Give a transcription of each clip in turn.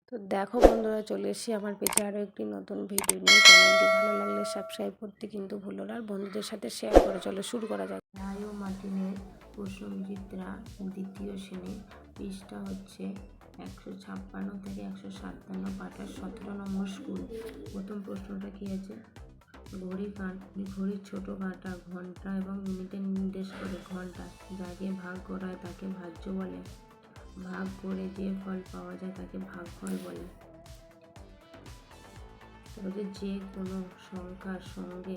তো দেখো বন্ধুরা, চলে এসেছি আমার পেজে আরও একটি নতুন ভিডিও নিয়ে। চ্যানেলটি ভালো লাগলে সাবস্ক্রাইব করতে কিন্তু ভুলো না, আর বন্ধুদের সাথে শেয়ার করে। চলো শুরু করা যাক। রায় মার্টিনের প্রসেনজিৎরা দ্বিতীয় শ্রেণী, পৃষ্ঠা হচ্ছে 156 থেকে 157, পাঠার 17 নম্বর স্কুল। প্রথম প্রশ্নটা কি আছে? ঘড়ির ছোট কাঁটা ঘন্টা এবং মিনিটে নির্দেশ করে। ঘন্টা যাকে ভাগ করা হয় তাকে ভাজ্য বলে। ভাগ করে যে ফল পাওয়া যায় তাকে ভাগফল বলে। তবে যে কোনো সংখ্যার সঙ্গে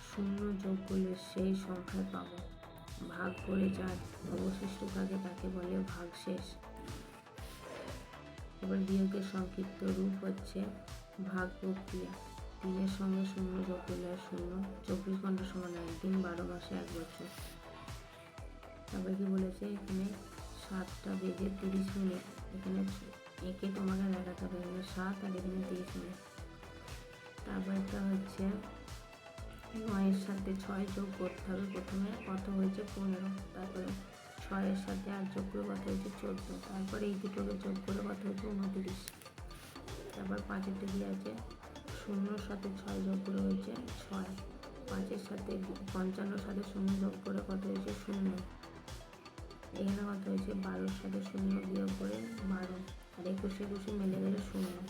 শূন্য যোগ করলে সেই সংখ্যায় পাবো। ভাগ করে যার অবশিষ্ট থাকে তাকে বলে ভাগশেষ। এবার বিয়োগের সংক্ষিপ্ত রূপ হচ্ছে ভাগ প্রক্রিয়া। 3-এর সঙ্গে শূন্য যোগ করলে হয় শূন্য। 24 ঘন্টা সমান 1 দিন, 12 মাসে 1 বছর। তারপরে কি বলেছে এখানে 7টা বেজে 30 মিনিট। এখানে একে তোমাকে দেখাতে হবে, এখানে 7 আর এখানে 30 মিনিট। তারপরটা হচ্ছে 9-এর সাথে 6 যোগ করতে হবে। প্রথমে কত হয়েছে 15, তারপরে 6-এর সাথে 8 যোগ করে কত হয়েছে 14, তারপরে এই দুটোকে যোগ করে কত হয়েছে 29। তারপর 5-এরটা কি আছে? 0-র সাথে 6 যোগ করে হয়েছে 6। 5-এর সাথে 55-র সাথে 0 যোগ করে কত হয়েছে 0। এখানে কত হয়েছে 12-র সাথে 0 বিয়োগ করে 12, আর 21 মিলে গেলে 0।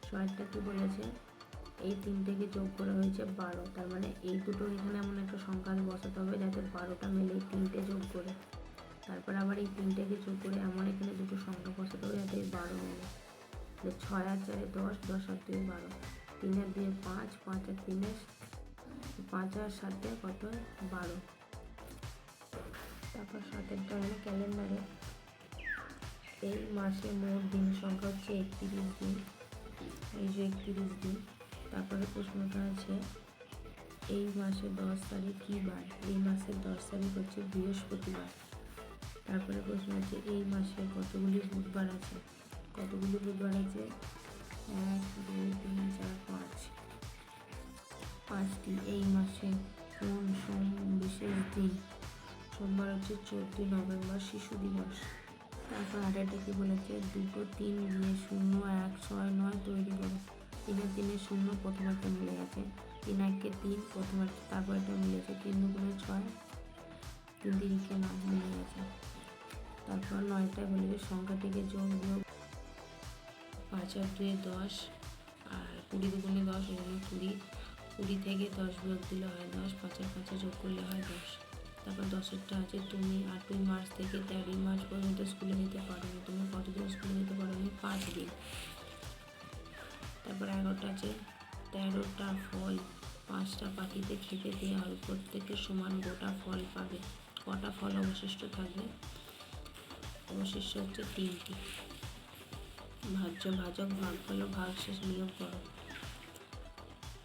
6-টা কি বলেছে? এই 3টেকে যোগ করা হয়েছে 12, তার মানে এই দুটো এখানে এমন একটা সংখ্যা বসাতে হবে যাতে 12টা মেলে 3টে যোগ করে। তারপর আবার এই 3টেকে যোগ করে এমন এখানে দুটো সংখ্যা বসাতে হবে যাতে 12 মেলে। 6 আর 4 10, 10 আর 2 12, 3 আর 2 5, 5 আর 3 5 আর 7 কত 12। তারপর 7-এরটা হলো ক্যালেন্ডারে। এই মাসে মোট দিন সংখ্যা হচ্ছে 31 দিন। এই যে 31 দিন। তারপরে প্রশ্নটা আছে এই মাসের 10 তারিখ কী বার? এই মাসের 10 তারিখ হচ্ছে বৃহস্পতিবার। তারপরে প্রশ্ন আছে এই মাসে কতগুলি বুধবার আছে? কতগুলি বুধবার আছে? 1 2 3 4 5, 5টি। এই মাসে কোন বিশেষ দিন? সোমবার হচ্ছে 14 নভেম্বর, শিশু দিবস। তারপর আরেকটা কি বলেছে? 2 3 দিয়ে 0 1 6 9 তৈরি করো। 3 আর 3 0, প্রথম একটা মিলে গেছে। 3 1 3, প্রথম একটা, তারপর একটা মিলেছে। 3 2 6, 3 3 9 মিলে গেছে। তারপর 9টায় বলেছে সংখ্যাটিকে যোগ বিয়োগ। 5 আর 2 10, আর 20 2 10, এখানে 20। 20 থেকে 10 বিয়োগ দিলে হয় 10, 5 আর 5 যোগ করলে হয় 10। তারপর 10-এরটা আছে তুমি 8ই মার্চ থেকে 13ই মার্চ পর্যন্ত স্কুলে যেতে পারোনি। তুমি কতদিন স্কুলে যেতে পারোনি? 5 দিন। তারপর 11টা আছে 13টা ফল 5টা পাখিতে খেতে দেওয়া হয়, প্রত্যেকের সমান গোটা ফল পাবে। কটা ফল অবশিষ্ট থাকবে? অবশিষ্ট হচ্ছে 3টি। ভাজ্য ভাজক ভাগফল ও ভাগশেষ বিয়োগ করো।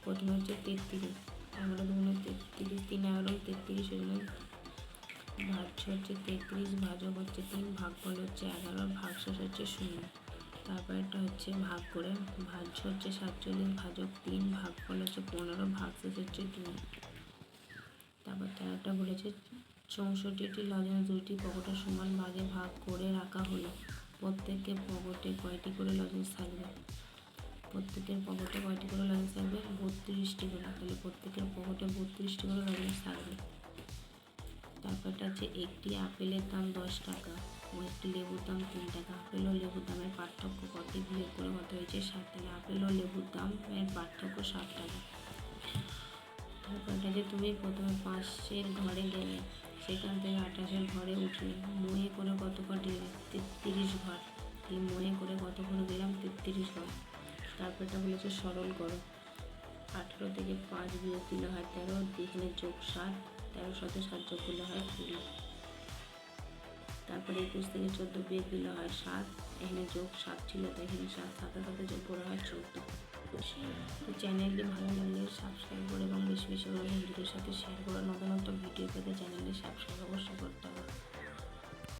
প্রথমে হচ্ছে 33, 11 2 33, 3 11 33, সেজন্য ভাজ্য হচ্ছে 33, ভাজক হচ্ছে 3, ভাগফল হচ্ছে 11, ভাগশেষ হচ্ছে 0। তারপর একটা হচ্ছে ভাগ করে। ভাজ্য হচ্ছে 47, ভাজক 3, ভাগফল হচ্ছে 15, ভাগশেষ হচ্ছে 2। তারপর 13টা বলেছে 64টি লজেন্স 2টি পকেটের সমান ভাগে ভাগ করে রাখা হলো। প্রত্যেকের পকেটে কয়টি করে লজেন্স থাকবে? প্রত্যেকের পকেটে কয়টি করে লজেন্স থাকবে? 32টি করে। তাহলে প্রত্যেকের পকেটে 32টি করে লজেন্স থাকবে। তারপরটা আছে একটি আপেলের দাম 10 টাকা ও একটি লেবুর দাম 3 টাকা। আপেল ও লেবুর দামের পার্থক্য কত? বিয়োগ করে কত হয়েছে 7। তাহলে আপেল ও লেবুর দামের পার্থক্য 7 টাকা। তারপরটা যে তুমি প্রথমে 5-এর ঘরে গেলে, সেখান থেকে 28-এর ঘরে উঠলে, ময়ে করে কত ঘর গেলে? 33 ঘর। তাহলে ময়ে করে কত ঘর গেলাম? 33 ঘর। তারপরটা বলেছে সরল করো। 18 থেকে 5 বিয়োগ দিলে হয় 13, এখানে যোগ 7, 13 সাথে 7 যোগ করলে হয় 20। তারপরে 21 থেকে 14 বিয়োগ দিলে হয় 7, এখানে যোগ 7 ছিল তো এখানে 7 সাথে সাথে যোগ করা হয় 14। তো চ্যানেলটি ভালো লাগলে সাবস্ক্রাইব করো এবং বেশি বেশি করে বন্ধুদের সাথে শেয়ার করো। নতুন নতুন ভিডিও পেতে চ্যানেলটি সাবস্ক্রাইব অবশ্যই করতে হবে।